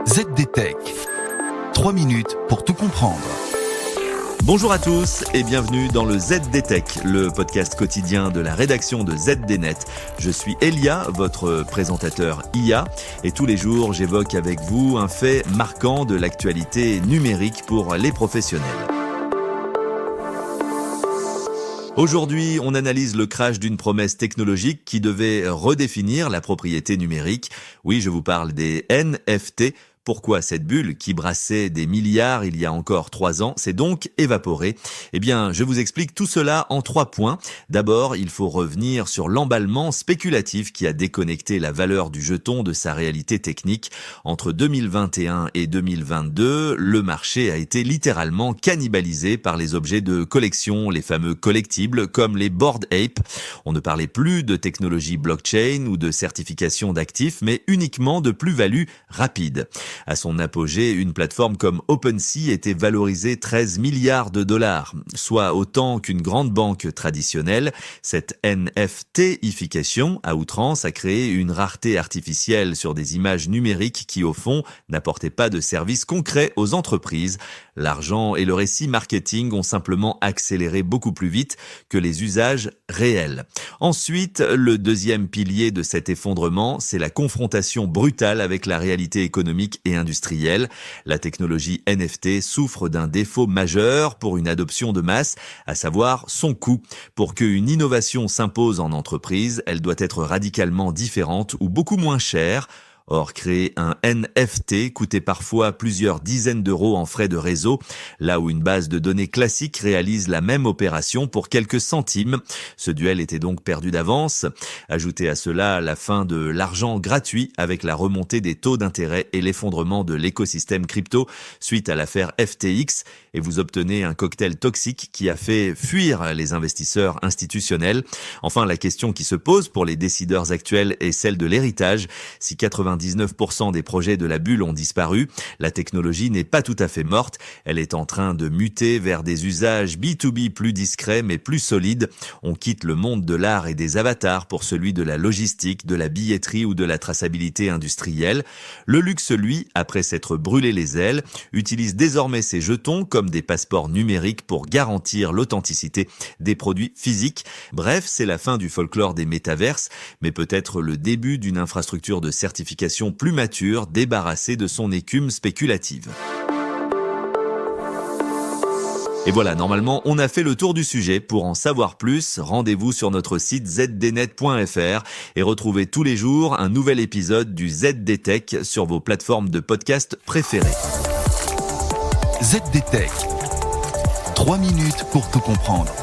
ZDTech. 3 minutes pour tout comprendre. Bonjour à tous et bienvenue dans le ZDTech, le podcast quotidien de la rédaction de ZDNet. Je suis Elia, votre présentateur IA, et tous les jours j'évoque avec vous un fait marquant de l'actualité numérique pour les professionnels. Aujourd'hui, on analyse le crash d'une promesse technologique qui devait redéfinir la propriété numérique. Oui, je vous parle des NFT. Pourquoi cette bulle qui brassait des milliards il y a encore 3 ans s'est donc évaporée? Eh bien, je vous explique tout cela en 3 points. D'abord, il faut revenir sur l'emballement spéculatif qui a déconnecté la valeur du jeton de sa réalité technique. Entre 2021 et 2022, le marché a été littéralement cannibalisé par les objets de collection, les fameux collectibles comme les Bored Ape. On ne parlait plus de technologie blockchain ou de certification d'actifs, mais uniquement de plus-value rapide. À son apogée, une plateforme comme OpenSea était valorisée 13 milliards de dollars, soit autant qu'une grande banque traditionnelle. Cette NFTification à outrance a créé une rareté artificielle sur des images numériques qui, au fond, n'apportaient pas de services concrets aux entreprises. L'argent et le récit marketing ont simplement accéléré beaucoup plus vite que les usages réels. Ensuite, le deuxième pilier de cet effondrement, c'est la confrontation brutale avec la réalité économique et industrielle. La technologie NFT souffre d'un défaut majeur pour une adoption de masse, à savoir son coût. Pour qu'une innovation s'impose en entreprise, elle doit être radicalement différente ou beaucoup moins chère. Or, créer un NFT coûtait parfois plusieurs dizaines d'euros en frais de réseau, là où une base de données classique réalise la même opération pour quelques centimes. Ce duel était donc perdu d'avance. Ajoutez à cela la fin de l'argent gratuit avec la remontée des taux d'intérêt et l'effondrement de l'écosystème crypto suite à l'affaire FTX, et vous obtenez un cocktail toxique qui a fait fuir les investisseurs institutionnels. Enfin, la question qui se pose pour les décideurs actuels est celle de l'héritage. Si 99% des projets de la bulle ont disparu, la technologie n'est pas tout à fait morte. Elle est en train de muter vers des usages B2B plus discrets mais plus solides. On quitte le monde de l'art et des avatars pour celui de la logistique, de la billetterie ou de la traçabilité industrielle. Le luxe, lui, après s'être brûlé les ailes, utilise désormais ses jetons comme des passeports numériques pour garantir l'authenticité des produits physiques. Bref, c'est la fin du folklore des métaverses, mais peut-être le début d'une infrastructure de certification plus mature, débarrassée de son écume spéculative. Et voilà, normalement, on a fait le tour du sujet. Pour en savoir plus, rendez-vous sur notre site zdnet.fr et retrouvez tous les jours un nouvel épisode du ZDTech sur vos plateformes de podcast préférées. ZDTech. 3 minutes pour tout comprendre.